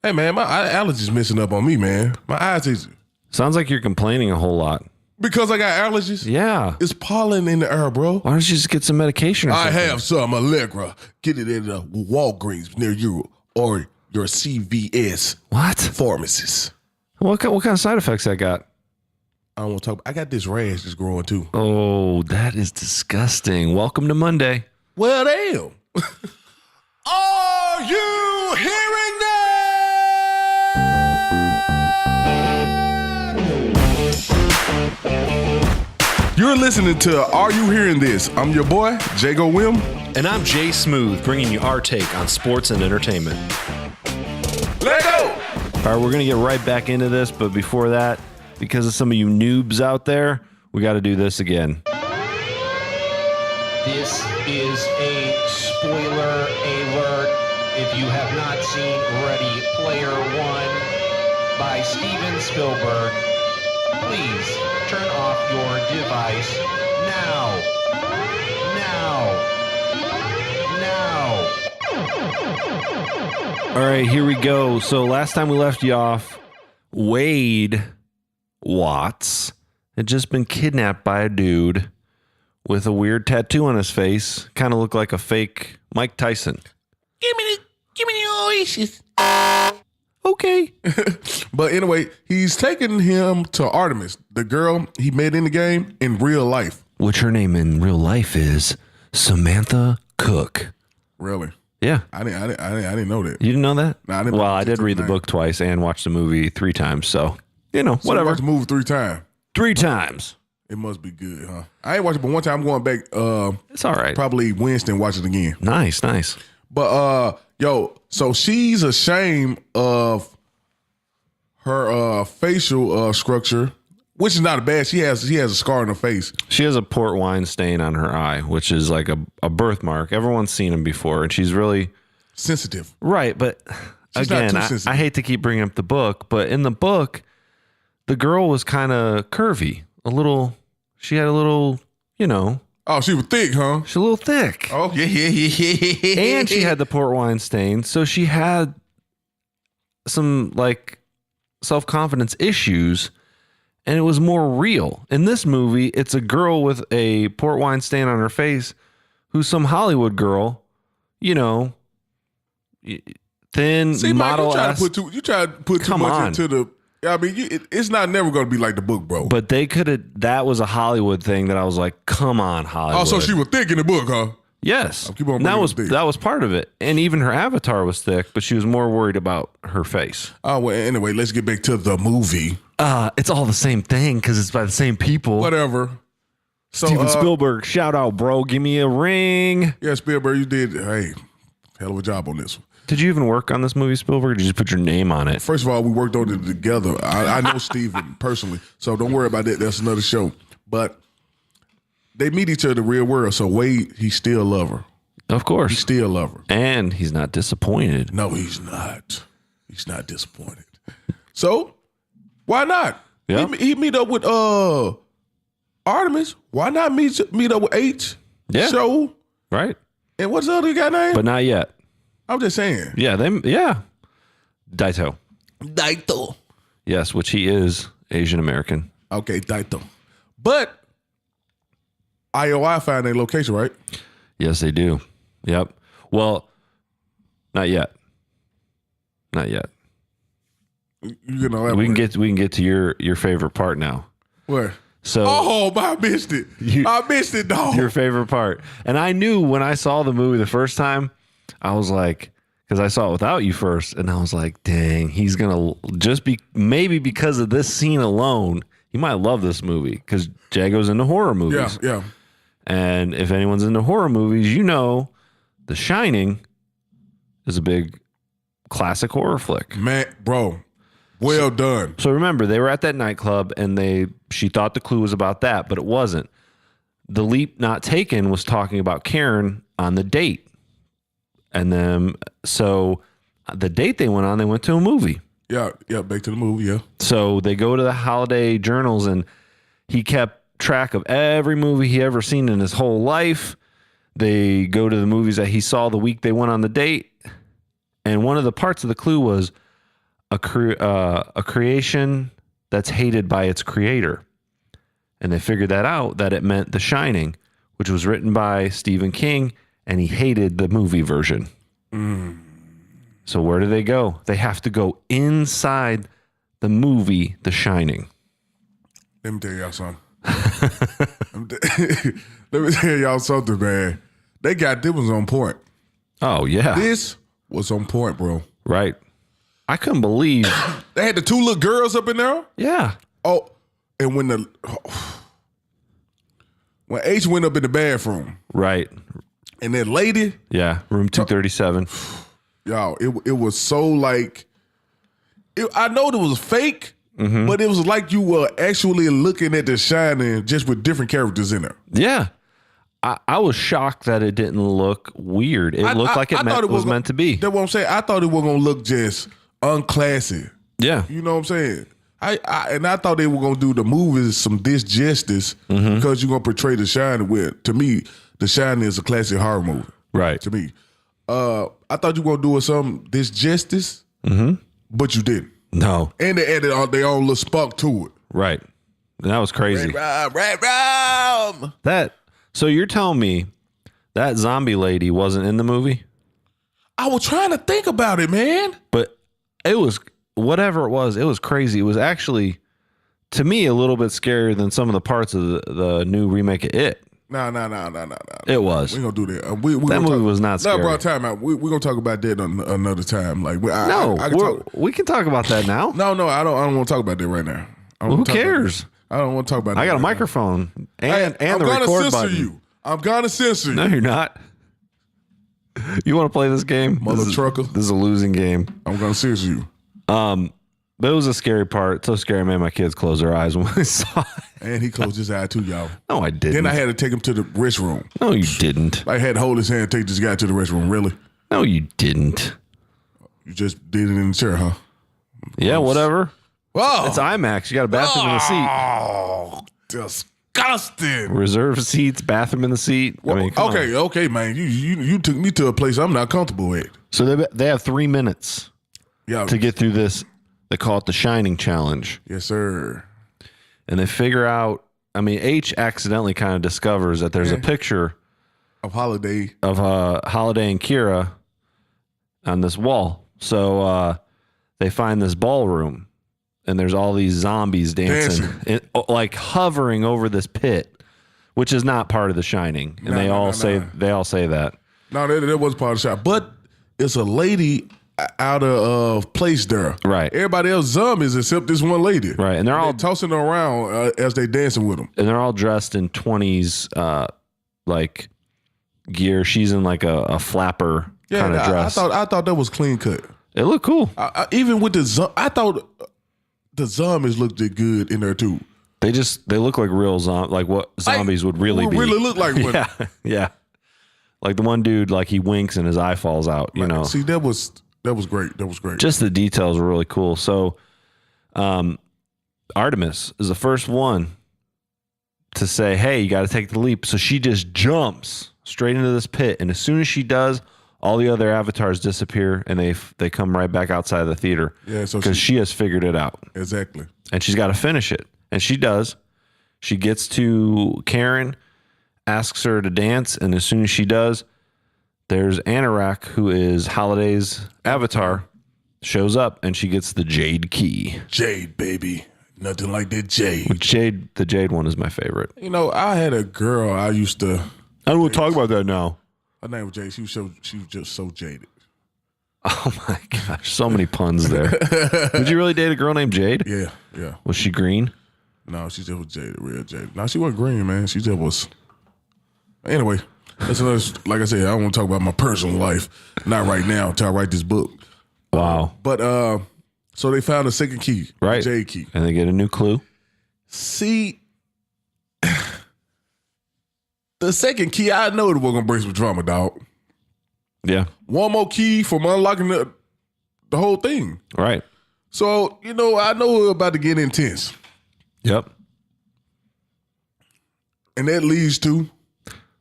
Hey, man, my allergies messing up on me, man. My eyes is... Sounds like you're complaining a whole lot. Because I got allergies? Yeah. It's pollen in the air, bro. Why don't you just get some medication or something? I have some Allegra. Get it in the Walgreens near you or your CVS. What? Pharmacist. What kind of side effects that got? I don't want to talk. I got this rash that's growing too. Oh, that is disgusting. Welcome to Monday. Well, damn. Are you hearing that? You're listening to Are You Hearing This? I'm your boy, Jago Wim. And I'm Jay Smooth, bringing you our take on sports and entertainment. Let go! All right, we're going to get right back into this, but before that, because of some of you noobs out there, we got to do this again. This is a spoiler alert. If you have not seen Ready Player One by Steven Spielberg, please turn off your device now. All right, here we go. So last time we left you off, Wade Watts had just been kidnapped by a dude with a weird tattoo on his face. Kind of looked like a fake Mike Tyson. Give me the oasis. Okay. But anyway, he's taking him to Artemis, the girl he met in the game in real life. Which her name in real life is Samantha Cook. Really? Yeah. I didn't know that. You didn't know that? No, I didn't. Well, I did read the book twice and watch the movie 3 times. So, you know, So whatever. watch the movie 3 times. 3 times. It must be good, huh? I ain't watched it, but one time I'm going back. It's all right. Probably Wednesday and watch it again. Nice. But so she's ashamed of her facial structure, which is not bad. She has a scar on her face. She has a port wine stain on her eye, which is like a birthmark. Everyone's seen him before, and she's really Sensitive. right. But She's not again, too I sensitive. hate to keep bringing up the book, but in the book, the girl was kind of curvy, She had a little, you know, Oh, she was thick, huh? she's a little thick. Oh, yeah. And she had the port wine stain, so she had some like self-confidence issues, and it was more real. In this movie, it's a girl with a port wine stain on her face who's some Hollywood girl, you know, thin See, model. Mike, you try to put too Come much on. into the. I mean, it's not never going to be like the book, bro. But they could have. That was a Hollywood thing that I was like, come on, Hollywood. Oh, so she was thick in the book, huh? Yes, keep on that bringing was it thick. that was part of it, and even her avatar was thick, but she was more worried about her face. Oh, well, anyway, let's get back to the movie. It's all the same thing because it's by the same people. Whatever. So, Steven Spielberg, shout out, bro. Give me a ring. Yeah, Spielberg, you did, hey, hell of a job on this one. Did you even work on this movie, Spielberg? Or did you just put your name on it? First of all, we worked on it together. I know Steven personally, so don't worry about that. That's another show. But they meet each other in the real world, so Wade, he still love her. Of He course. still love her. And he's not disappointed. No, he's not. He's not disappointed. So, why not? Yeah. He meet up with Artemis. Why not meet up with H? Yeah. Show. Right? And what's the other guy name? But not yet. I'm just saying. Yeah, Daito. Daito. Yes, which he is Asian American. Okay, Daito. But IOI found their location, right? Yes, they do. Yep. Well, not yet. You know, We can get to your favorite part now. where? So Oh, I missed it. I missed it, dog. your favorite part. And I knew when I saw the movie the first time, I was like, because I saw it without you first, and I was like, dang, he's gonna just be maybe because of this scene alone, he might love this movie because Jago's into horror movies. Yeah. And if anyone's into horror movies, you know The Shining is a big classic horror flick. Man, bro, well done. So remember, they were at that nightclub and she thought the clue was about that, but it wasn't. The leap not taken was talking about Karen on the date. And then, so the date they went on, they went to a movie. Yeah, back to the movie, yeah. So they go to the holiday journals and he kept track of every movie he ever seen in his whole life. They go to the movies that he saw the week they went on the date. And one of the parts of the clue was, a creation that's hated by its creator. And they figured that out, that it meant The Shining, which was written by Stephen King, and he hated the movie version. So where do they go? They have to go inside the movie The Shining. Let me tell y'all something. Let me tell y'all something, man. They got this was on point. Oh, yeah. This was on point, bro. Right. I couldn't believe. They had the two little girls up in there. Yeah. Oh, and when H went up in the bathroom, Right. and that lady, Yeah. Room 237. y'all, it was so like, I know it was fake, but it was like you were actually looking at The Shining just with different characters in there. Yeah. I was shocked that it didn't look weird. It looked like it was meant to be. That's what I'm saying. I thought it was gonna look just unclassy. Yeah. You know what I'm saying? I thought they were gonna do the movies some disjustice because you're gonna portray The Shining with. To me, The Shining is a classic horror movie. Right. To me, I thought you were gonna do some disjustice, but you didn't. No. And they added their own little spunk to it. Right. And that was crazy. Ram. So you're telling me that zombie lady wasn't in the movie? I was trying to think about it, man. But it was, whatever it was crazy. It was actually, to me, a little bit scarier than some of the parts of the new remake of It. No. It was. We ain't gonna do that. That movie was not scary. No, bro, time out. We're gonna talk about that another time. Like, we can talk about that now. No, I don't want to talk about that right now. Who cares? I don't want to talk about that. I got a right microphone and I'm the gonna record censor button. you. I'm gonna censor you. No, you're not. You want to play this game? Mother trucker. This is a losing game. I'm gonna censor you. But it was a scary part. So scary, made my kids close their eyes when we saw it. And he closed his eye too, y'all. No, I didn't. Then I had to take him to the restroom. No, you didn't. I had to hold his hand and take this guy to the restroom. Really? No, you didn't. You just did it in the chair, huh? Yeah, whatever. Oh, It's IMAX. You got a bathroom in the seat. Oh, disgusting. Reserve seats, bathroom in the seat. I mean, come on. Okay, man. You took me to a place I'm not comfortable with. So they have 3 minutes Yeah. to get through this. They call it the Shining Challenge. Yes, sir. And they figure out, I mean, H accidentally kind of discovers that there's a picture Of Holiday. of Holiday and Kira on this wall. So they find this ballroom, and there's all these zombies dancing. Like hovering over this pit, which is not part of The Shining. And they all say that. No, that was part of the shot. But it's a lady out of place there. Right. Everybody else zombies except this one lady. Right. And they're all tossing her around as they dancing with them. And they're all dressed in 20s like gear. She's in like a flapper kind of dress. I thought that was clean cut. It looked cool. Even with I thought the zombies looked good in there too. They look like real like what zombies would really be. Really look like one. Yeah. Like the one dude, like he winks and his eye falls out, you know. See, that was great. That was great. Just the details were really cool. So Artemis is the first one to say, hey, you got to take the leap. So she just jumps straight into this pit. And as soon as she does, all the other avatars disappear and they come right back outside of the theater. Yeah, so because she has figured it out. Exactly. And she's got to finish it. And she does. She gets to Karen, asks her to dance. And as soon as she does, there's Anorak, who is Holiday's avatar, shows up and she gets the Jade key. Jade, baby. Nothing like that Jade. The Jade one is my favorite. You know, I had a girl I used to. I don't want to talk about that now. Her name was Jade. She was just so jaded. Oh my gosh, so many puns there. Did you really date a girl named Jade? Yeah. Was she green? No, she just was jaded, real jaded. No, she wasn't green, man. She just was. Anyway, that's another. Like I said, I don't want to talk about my personal life. Not right now until I write this book. Wow. But so they found a second key, right? Jade key, and they get a new clue. See, the second key, I know that we're gonna bring some drama, dog. Yeah. One more key from unlocking the whole thing. Right. So, you know, I know we're about to get intense. Yep. And that leads to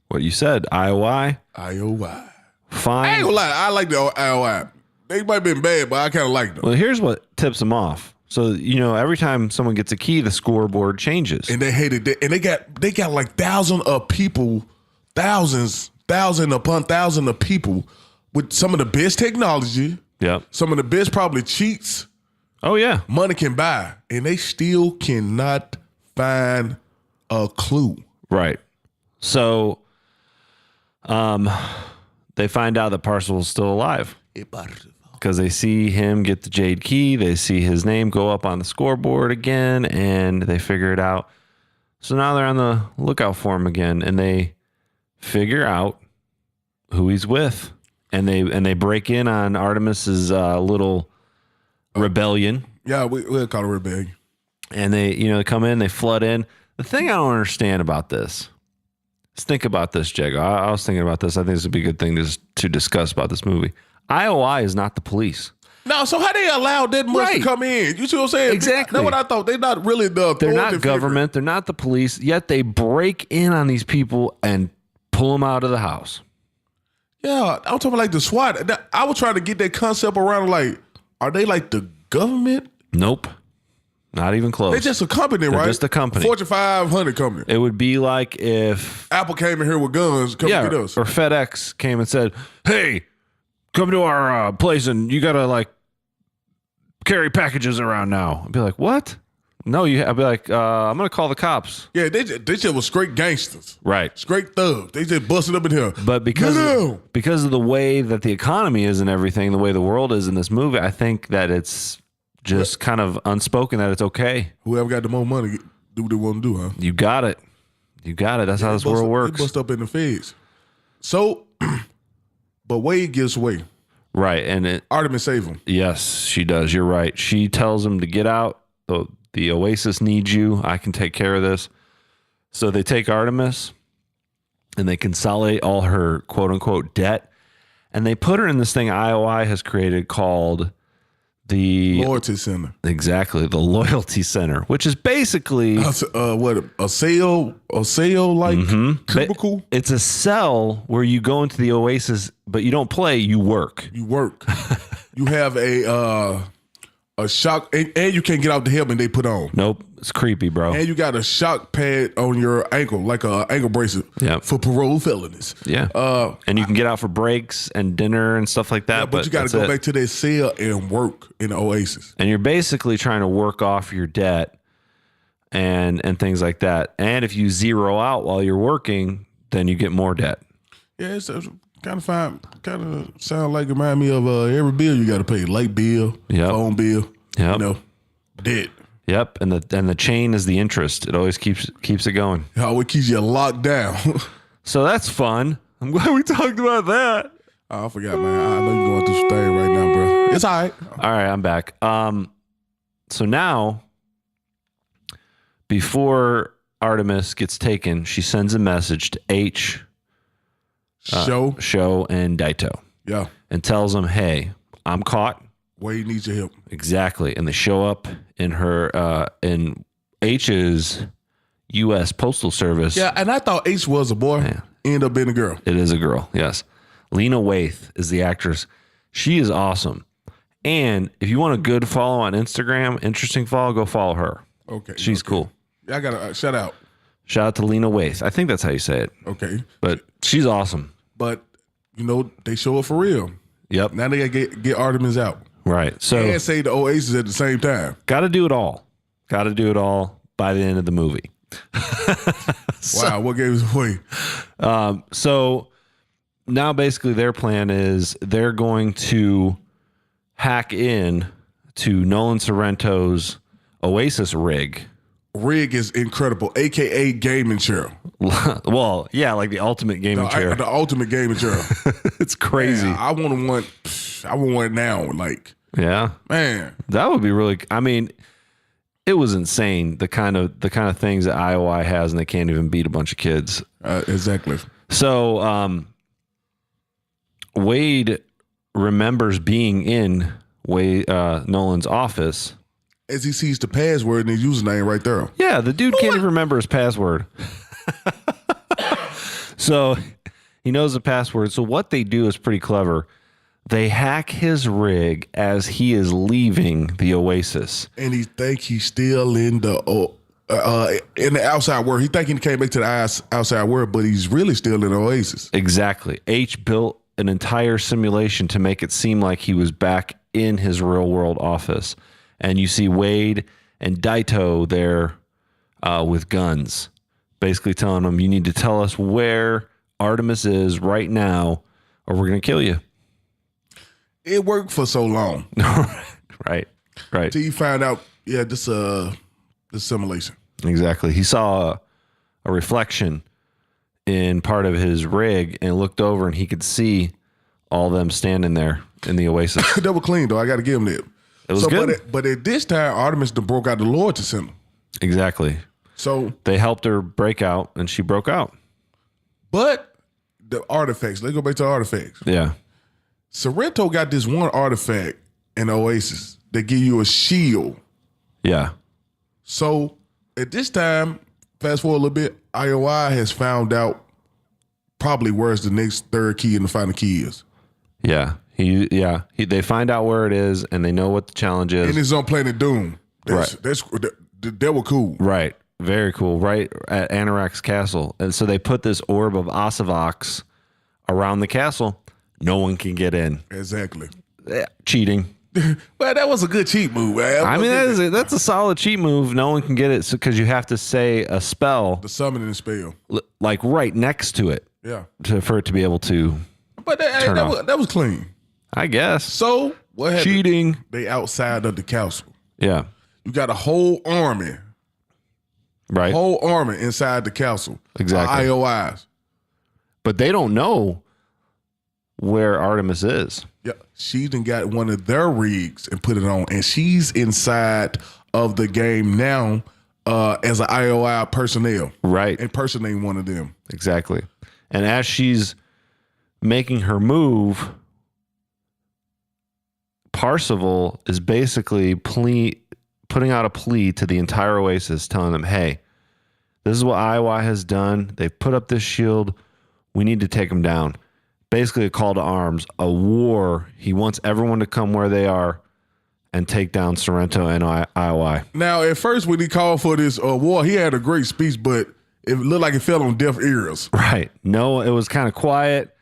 what you said, IOI. IOI. Fine. I ain't gonna lie, I like the IOI. They might have been bad, but I kind of liked them. Well, here's what tips them off. So, every time someone gets a key, the scoreboard changes. And they hated it. And they got like thousands upon thousands of people with some of the best technology, Yep. some of the best probably cheats Oh, yeah. money can buy, and they still cannot find a clue. Right. So, they find out that Parcel's still alive because they see him get the jade key. They see his name go up on the scoreboard again, and they figure it out. So now they're on the lookout for him again, and they figure out who he's with, and they break in on Artemis's little rebellion. Yeah, we'll call it rebellion. And they come in, they flood in. The thing I don't understand about this is, think about this, Jago. I was thinking about this. I think this would be a good thing to discuss about this movie. IOI is not the police. No, so how they allowed that much to Right. come in? You see what I'm saying? Exactly. That's what I thought. They're not really the They're not authority figure. government. They're not the police. Yet they break in on these people and pull them out of the house. Yeah, I'm talking like the SWAT. I was trying to get that concept around. Like, are they like the government? Nope. Not even close. They're just a company, They're right? just a company. Fortune 500 company. It would be like if Apple came in here with guns, come get us. or FedEx came and said, "Hey, come to our place and you gotta like carry packages around now." I'd be like, "What?" No, I'd be like, "I'm gonna call the cops." Yeah, they just was straight gangsters, Right. straight thugs. They just busted up in here. But because No. because of the way that the economy is and everything, the way the world is in this movie, I think that it's just kind of unspoken that it's okay. Whoever got the most money, do what they want to do, huh? You got it. You got it. That's how this world They works. bust up in the feds. So, but Wade gives away. Right. And Artemis save him. yes, she does. You're right. She tells him to get out. The Oasis needs you. I can take care of this. So they take Artemis and they consolidate all her quote unquote debt. And they put her in this thing IOI has created called the Loyalty Center. Exactly, the Loyalty Center, which is basically What a cell like cubicle. it's a cell where you go into the Oasis, but you don't play, you work. You work. You have a shock, and you can't get out the helmet they put on. Nope, it's creepy, bro. And you got a shock pad on your ankle, like a ankle bracelet Yep. for parole felonies. Yeah, and you can get out for breaks and dinner and stuff like that. But you got to that's go it. back to that cell and work in the Oasis. And you're basically trying to work off your debt and things like that. And if you zero out while you're working, then you get more debt. Yeah, it's kind of sound like remind me of every bill you got to pay, light bill, Yep. phone bill, Yep. debt. Yep, and the chain is the interest. It always keeps it going. How it keeps you locked down. So that's fun. I'm glad we talked about that. Oh, I forgot, man. I know you're going through some thing right now, bro. It's all right. All right, I'm back. So now, before Artemis gets taken, she sends a message to H, Show. and Daito, Yeah. and tells them, "Hey, I'm caught." Wade needs your help. Exactly, and they show up in her in H's U.S. Postal Service. Yeah, and I thought H was a boy. Yeah. Ended up being a girl. It is a girl, yes. Lena Waithe is the actress. She is awesome. And if you want a good follow on Instagram, interesting follow, go follow her. Okay. She's okay. cool. I got to shout out. Shout out to Lena Waithe. I think that's how you say it. Okay. But she's awesome. But, they show up for real. Yep. Now they got to get Artemis out. Right. So And say the Oasis at the same time. got to do it all. Got to do it all by the end of the movie. Wow, what gave us away? So now basically their plan is they're going to hack in to Nolan Sorrento's Oasis rig. Rig is incredible, a.k.a. gaming chair. Well, yeah, like the ultimate gaming chair. The ultimate gaming chair. It's crazy. Man, I want one. I want one now. Like, Yeah. man. That would be really, I mean, it was insane the kind of things that IOI has, and they can't even beat a bunch of kids. Exactly. So Wade remembers being in Nolan's office. As he sees the password and his username right there. Yeah, the dude can't even remember his password. So he knows the password. So what they do is pretty clever. They hack his rig as he is leaving the Oasis. And he think he's still in the outside world. He think he came back to the outside world, but he's really still in the Oasis. Exactly. H built an entire simulation to make it seem like he was back in his real world office. And you see Wade and Daito there with guns, basically telling him, you need to tell us where Artemis is right now or we're going to kill you. It worked for so long. Right. Till you find out, this simulation. Exactly. He saw a reflection in part of his rig and looked over and he could see all them standing there in the Oasis. They were clean, though. I got to give him that. It was good. But at this time, Artemis done broke out the loyalty center. Exactly. So they helped her break out and she broke out. But the artifacts, let's go back to the artifacts. Yeah. Sorrento got this one artifact in Oasis that give you a shield. Yeah. So at this time, fast forward a little bit, IOI has found out probably where's the next third key and the final key is. Yeah. They find out where it is and they know what the challenge is. And it's on Planet Doom. That was cool. Right. Very cool. Right at Anorak's castle. And so they put this orb of Osavox around the castle. No one can get in. Exactly. Cheating. Well, that was a good cheat move, man. I mean, that's a solid cheat move. No one can get it because you have to say a spell. The summoning spell. Like right next to it. Yeah. For it to be able to But that was clean. I guess. So, what happened? Cheating. They outside of the castle. Yeah. You got a whole army. Right. Whole army inside the castle. Exactly. IOIs. But they don't know where Artemis is. Yeah, she done got one of their rigs and put it on, and she's inside of the game now as an IOI personnel. Right. Impersonating one of them. Exactly. And as she's making her move, Parzival is basically putting out a plea to the entire Oasis, telling them, hey, this is what IOI has done. They've put up this shield. We need to take them down. Basically a call to arms, a war. He wants everyone to come where they are and take down Sorrento and IOI. Now, at first, when he called for this war, he had a great speech, but it looked like it fell on deaf ears. Right. No, it was kind of quiet.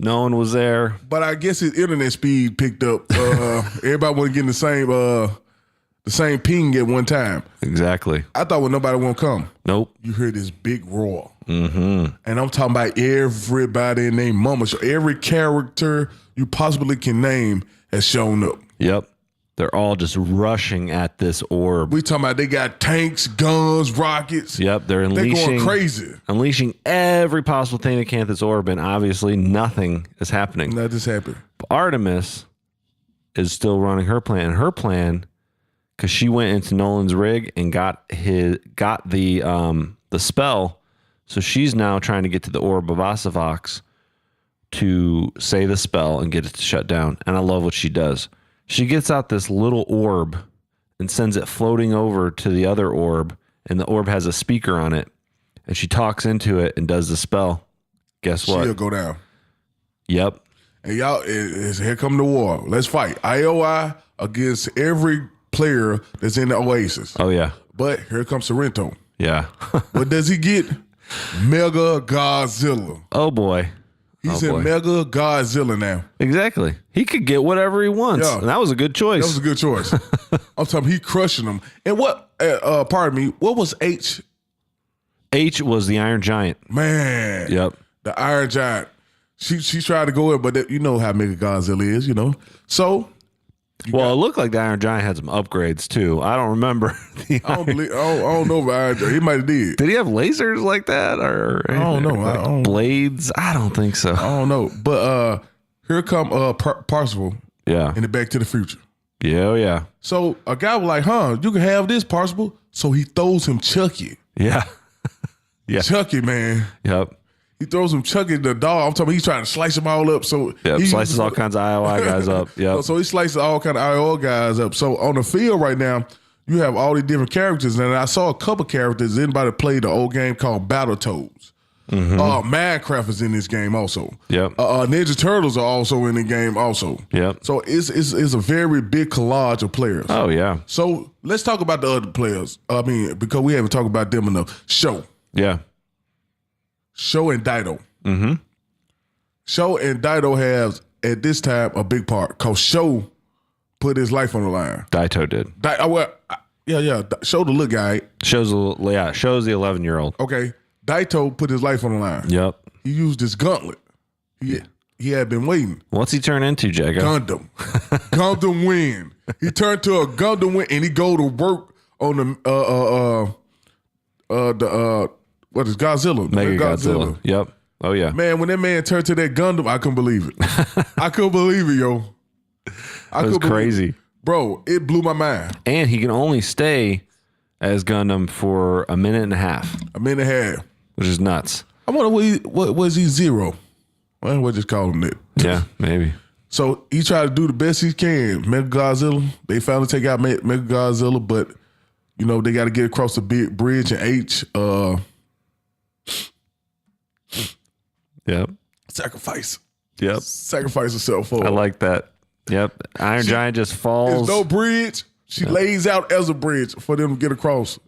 No one was there. But I guess his internet speed picked up. Everybody wasn't getting the same ping at one time. Exactly. I thought nobody won't come. Nope. You heard this big roar. Mm-hmm. And I'm talking about everybody in their mama. So every character you possibly can name has shown up. Yep. They're all just rushing at this orb. We talking about they got tanks, guns, rockets. Yep. They're going crazy. Unleashing every possible thing they can at this orb, and obviously nothing is happening. Nothing's happening. Artemis is still running her plan. Her plan, because she went into Nolan's rig and got the spell. So she's now trying to get to the orb of Osavox to say the spell and get it to shut down. And I love what she does. She gets out this little orb and sends it floating over to the other orb, and the orb has a speaker on it. And she talks into it and does the spell. Guess what? She'll go down. Yep. And y'all, here come the war. Let's fight. IOI against every player that's in the Oasis. Oh, yeah. But here comes Sorrento. Yeah. What does he get? Mega Godzilla. Oh, boy. He's in Mega Godzilla now. Exactly. He could get whatever he wants. Yeah. And that was a good choice. That was a good choice. I'm talking, he crushing them. And what, pardon me, what was H? H was the Iron Giant. Man. Yep. The Iron Giant. She tried to go in, but you know how Mega Godzilla is, you know. So. It looked like the Iron Giant had some upgrades too. I don't remember. I don't know about Iron Giant. He might have did. Did he have lasers like that, or I don't know. Like blades? I don't think so. I don't know. But here come Parzival. Yeah. In the Back to the Future. Yeah, yeah. So a guy was like, you can have this, Parzival. So he throws him Chucky. Yeah. Yeah. Chucky, man. Yep. He throws him Chucky the dog. I'm talking about he's trying to slice them all up. So he slices all kinds of IOI guys up. Yeah. So he slices all kind of IOI guys up. So on the field right now, you have all these different characters. And I saw a couple characters. Anybody played the old game called Battletoads. Minecraft is in this game also. Yep. Ninja Turtles are also in the game also. Yep. So it's a very big collage of players. Oh yeah. So let's talk about the other players. I mean, because we haven't talked about them enough. Sho Yeah. and Daito. Mm-hmm. Sho and Daito have at this time a big part because Sho put his life on the line. Daito did. Sho the little guy. Shows the 11-year-old. Okay. Daito put his life on the line. Yep. He used his gauntlet. He had been waiting. What's he turn into, Jago? Gundam. Gundam Wing. He turned to a Gundam Wing and he go to work on the what is Godzilla? Mega Godzilla. Yep. Oh yeah. Man, when that man turned to that Gundam, I couldn't believe it. I couldn't believe it, yo. It was crazy. Bro, it blew my mind. And he can only stay as Gundam for a minute and a half. A minute and a half. Which is nuts. I wonder what was he Zero? Well, we'll just call him that. Yeah, maybe. So he tried to do the best he can. Mega Godzilla. They finally take out Mega Godzilla, but you know they got to get across the big bridge and H. Yep. Sacrifice herself for. I like that. Yep. Iron Giant just falls. There's no bridge. She lays out as a bridge for them to get across.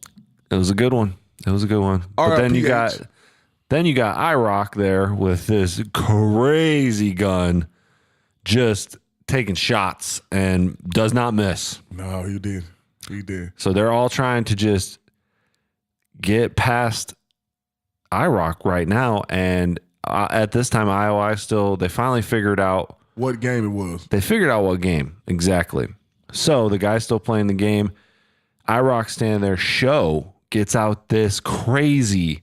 It was a good one. But then you got IROC there with this crazy gun just taking shots and does not miss. No, he did. So they're all trying to just get past IROC right now. And at this time, IOI they finally figured out what game it was. They figured out what game exactly. So the guy's still playing the game. IROC standing there. Sho gets out this crazy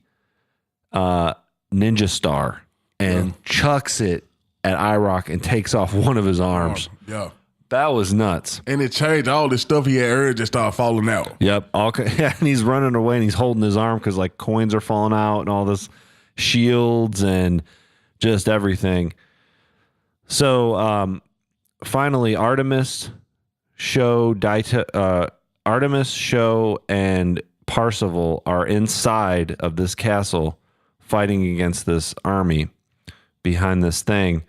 ninja star and chucks it at IROC and takes off one of his arms. Yeah. That was nuts. And it changed all the stuff he had earlier just started falling out. Yep. And he's running away and he's holding his arm because like coins are falling out and all this shields and just everything. So finally Artemis, Sho, and Parzival are inside of this castle fighting against this army behind this thing.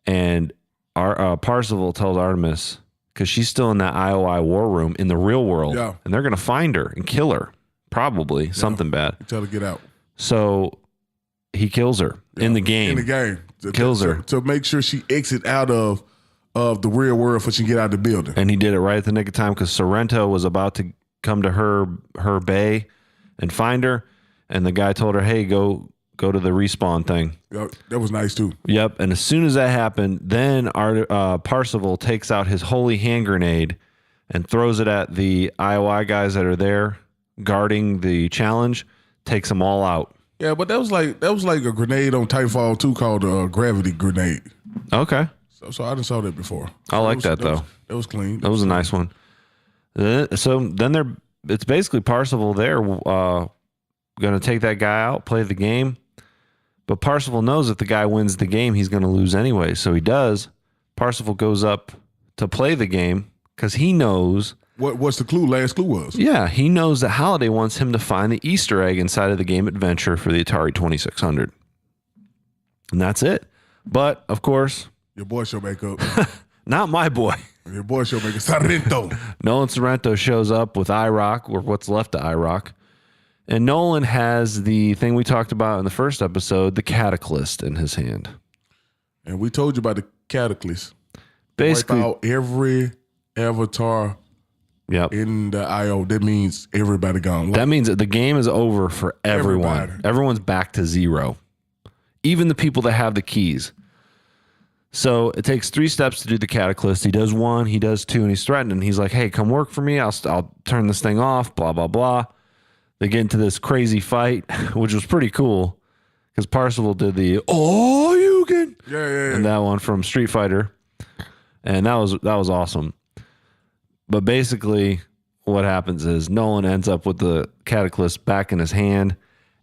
And Parzival tells Artemis, because she's still in that IOI war room in the real world, and they're going to find her and kill her, probably something bad. Tell her to get out. So he kills her in the game. Kills her. To make sure she exits out of the real world before she can get out of the building. And he did it right at the nick of time because Sorrento was about to come to her bay and find her. And the guy told her, hey, go to the respawn thing. That was nice too. Yep. And as soon as that happened, then Parzival takes out his holy hand grenade and throws it at the IOI guys that are there guarding the challenge, takes them all out. Yeah, but that was like a grenade on Titanfall 2 called a gravity grenade. Okay. So I done saw that before. I like that though. That was clean. That was a nice one. So then it's basically Parzival there going to take that guy out, play the game. But Parzival knows if the guy wins the game, he's going to lose anyway. So he does. Parzival goes up to play the game because he knows. What's the clue? Last clue was. Yeah, he knows that Halliday wants him to find the Easter egg inside of the game Adventure for the Atari 2600. And that's it. But, of course. Your boy show back up. Not my boy. Your boy show back up. Sorrento. Nolan Sorrento shows up with IROC, or what's left of IROC. And Nolan has the thing we talked about in the first episode, the Cataclysm in his hand. And we told you about the Cataclysm. Basically, wipe out every avatar in the IO. That means everybody gone. That means that the game is over for everyone. Everybody. Everyone's back to zero. Even the people that have the keys. So it takes 3 steps to do the Cataclysm. He does 1, he does 2, and he's threatening. He's like, hey, come work for me. I'll turn this thing off, blah, blah, blah. They get into this crazy fight, which was pretty cool because Parzival did the you can and that one from Street Fighter, and that was awesome. But basically, what happens is Nolan ends up with the Cataclysm back in his hand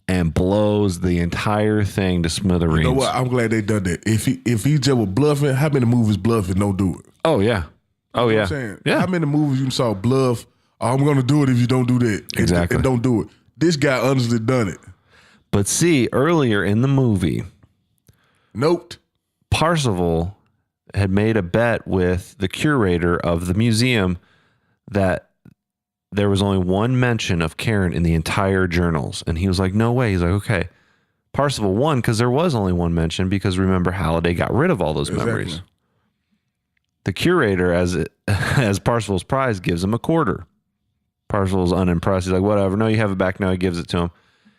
and blows the entire thing to smithereens. You know what? I'm glad they done that. If he just was bluffing, how many movies bluffing don't do it? Oh yeah, you know what I'm saying? Yeah. How many movies you saw bluff? I'm going to do it if you don't do that. Exactly. And don't do it. This guy honestly done it. But see, earlier in the movie, Note. Parzival had made a bet with the curator of the museum that there was only one mention of Karen in the entire journals. And he was like, no way. He's like, okay. Parzival won because there was only one mention because remember, Halliday got rid of all those memories. The curator, as Parzival's prize, gives him a quarter. Parzival's unimpressed. He's like, whatever. No, you have it back now. He gives it to him.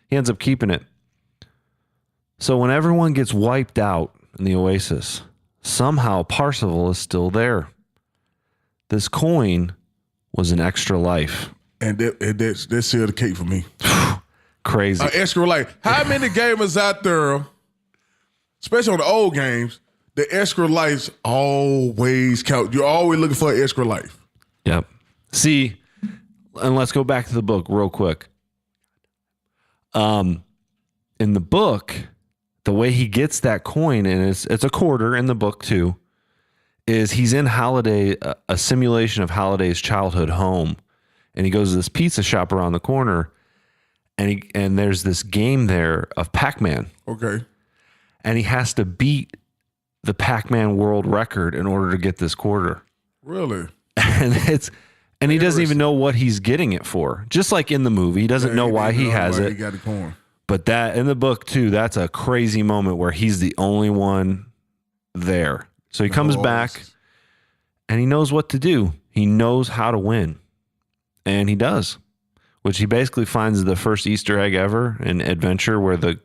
He ends up keeping it. So when everyone gets wiped out in the Oasis, somehow Parzival is still there. This coin was an extra life. And that's sealed the cake for me. Crazy. Extra life. How many gamers out there, especially on the old games, the extra lives always count. You're always looking for an extra life. Yep. See, and let's go back to the book real quick. In the book, the way he gets that coin, and it's a quarter in the book too, is he's in Halliday, a simulation of Halliday's childhood home, and he goes to this pizza shop around the corner, and there's this game there of Pac-Man. Okay. And he has to beat the Pac-Man world record in order to get this quarter. Really? And he doesn't even know what he's getting it for. Just like in the movie, he doesn't know why he has it. He got the coin. But that in the book too, that's a crazy moment where he's the only one there. So he comes back and he knows what to do. He knows how to win. And he does. Which he basically finds the first Easter egg ever in Adventure where the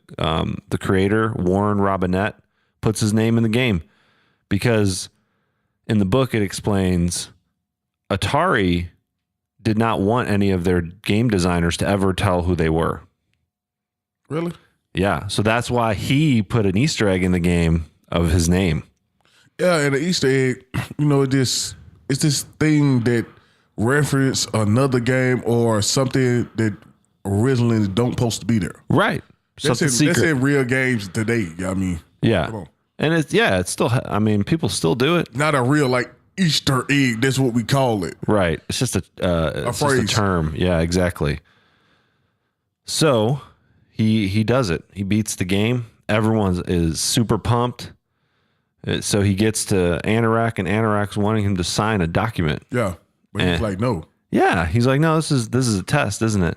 creator, Warren Robinett, puts his name in the game. Because in the book it explains Atari did not want any of their game designers to ever tell who they were. Really? Yeah. So that's why he put an Easter egg in the game of his name. Yeah, and the Easter egg, it's this thing that reference another game or something that originally don't supposed to be there. Right. That's in real games today. I mean, yeah. Come on. And it's still, I mean, people still do it. Not a real like Easter egg. That's what we call it. Right. It's just a phrase. Just a term. Yeah, exactly. So he does it. He beats the game. Everyone is super pumped. So he gets to Anorak, and Anorak's wanting him to sign a document. Yeah. But he's like, no. Yeah. He's like, no, this is a test, isn't it?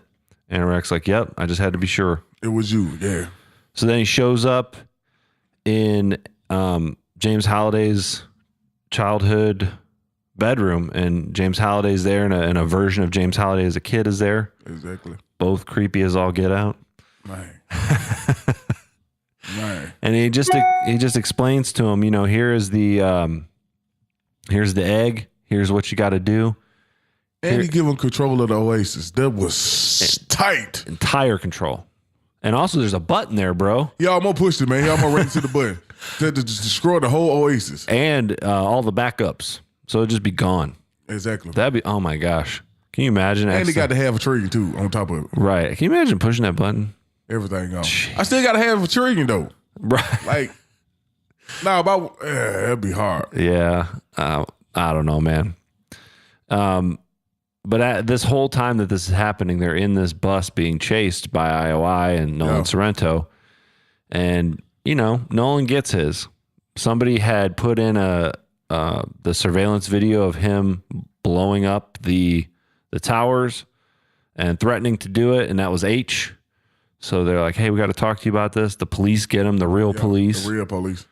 Anorak's like, yep, I just had to be sure. It was you. Yeah. So then he shows up in James Halliday's childhood bedroom, and James Halliday's there, and a version of James Halliday as a kid is there. Exactly. Both creepy as all get out. Man. Man. And he just explains to him, here's the egg. Here's what you got to do. And he give him control of the Oasis. That was tight. Entire control. And also there's a button there, bro. Yeah, I'm going to push it, man. I'm going to race to the button to destroy the whole Oasis. And all the backups. So it'll just be gone. Exactly. That'd be, oh my gosh. Can you imagine? And he got to have a trigger too on top of it. Right. Can you imagine pushing that button? Everything gone. I still got to have a trigger though. Right. Like, that'd be hard. Yeah. I don't know, man. But at this whole time that this is happening, they're in this bus being chased by IOI and Nolan Sorrento. And, Nolan gets his. Somebody had put in the surveillance video of him blowing up the towers and threatening to do it, and that was H. So they're like, hey, we got to talk to you about this. The police get him, the real police. The real police.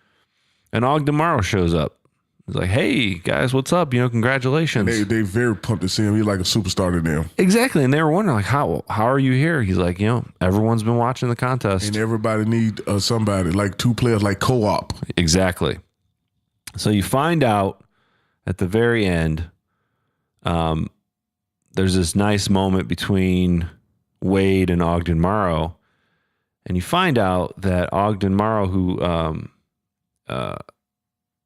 And Ogden Morrow shows up. He's like, hey, guys, what's up? Congratulations. They very pumped to see him. He's like a superstar to them. Exactly. And they were wondering, like, how are you here? He's like, everyone's been watching the contest. And everybody need somebody, like two players, like co-op. Exactly. So you find out at the very end, there's this nice moment between Wade and Ogden Morrow. And you find out that Ogden Morrow, who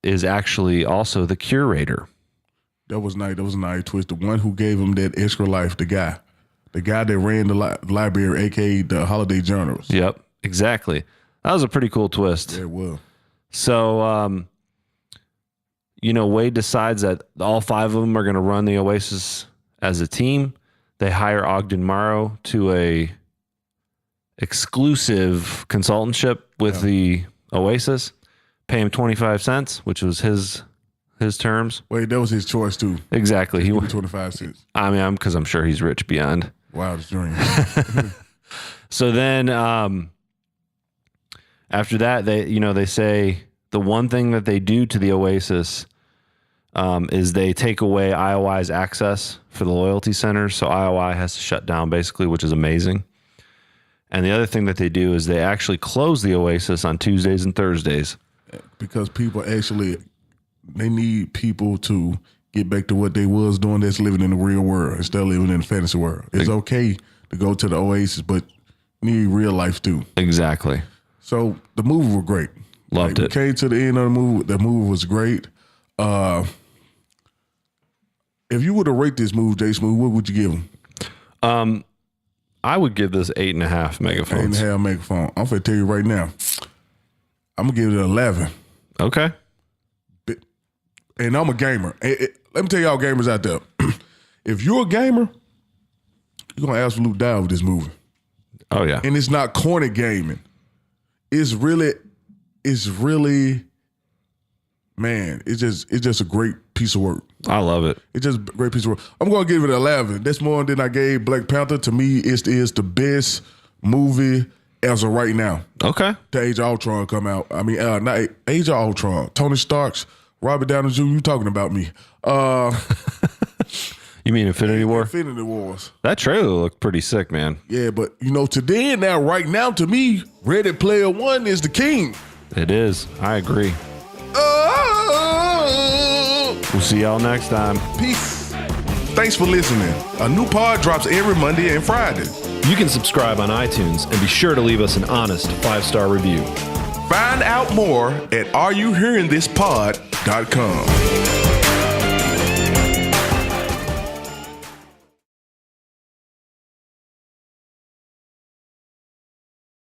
is actually also the curator. That was nice. That was a nice twist. The one who gave him that extra life, the guy that ran the library, aka the Holiday Journals. Yep, exactly. That was a pretty cool twist. Yeah, it was. So, Wade decides that all five of them are going to run the Oasis as a team. They hire Ogden Morrow to a exclusive consultantship with the Oasis. Pay him 25 cents, which was his terms. Wait, that was his choice too. Exactly. He Give me 25 cents. I mean, because I'm sure he's rich beyond. Wildest dream. So then, after that, they say the one thing that they do to the Oasis is they take away IOI's access for the loyalty centers. So IOI has to shut down basically, which is amazing. And the other thing that they do is they actually close the Oasis on Tuesdays and Thursdays. Because people actually, they need people to get back to what they was doing that's living in the real world instead of living in the fantasy world. It's okay to go to the Oasis, but you need real life too. Exactly. So the movie was great. Loved it. We came to the end of the movie. The movie was great. If you were to rate this movie, Jay Smooth, what would you give him? I would give this 8.5 megaphones. 8.5 megaphone. I'm gonna tell you right now. I'm gonna give it 11. Okay. And I'm a gamer. Let me tell y'all gamers out there. If you're a gamer, you're gonna absolute die with this movie. Oh yeah. And it's not corny gaming. It's really, man, it's just a great piece of work. I love it. It's just a great piece of work. I'm gonna give it 11. That's more than I gave Black Panther. To me, it is the best movie as of right now. Okay. The Age of Ultron come out. I mean, not Age of Ultron. Tony Stark's, Robert Downey Jr. You talking about me? You mean Infinity War? Infinity Wars. That trailer looked pretty sick, man. Yeah, but today and now, right now, to me, Ready Player One is the king. It is. I agree. We'll see y'all next time. Peace. Thanks for listening. A new pod drops every Monday and Friday. You can subscribe on iTunes and be sure to leave us an honest 5-star review. Find out more at areyouhearingthispod.com.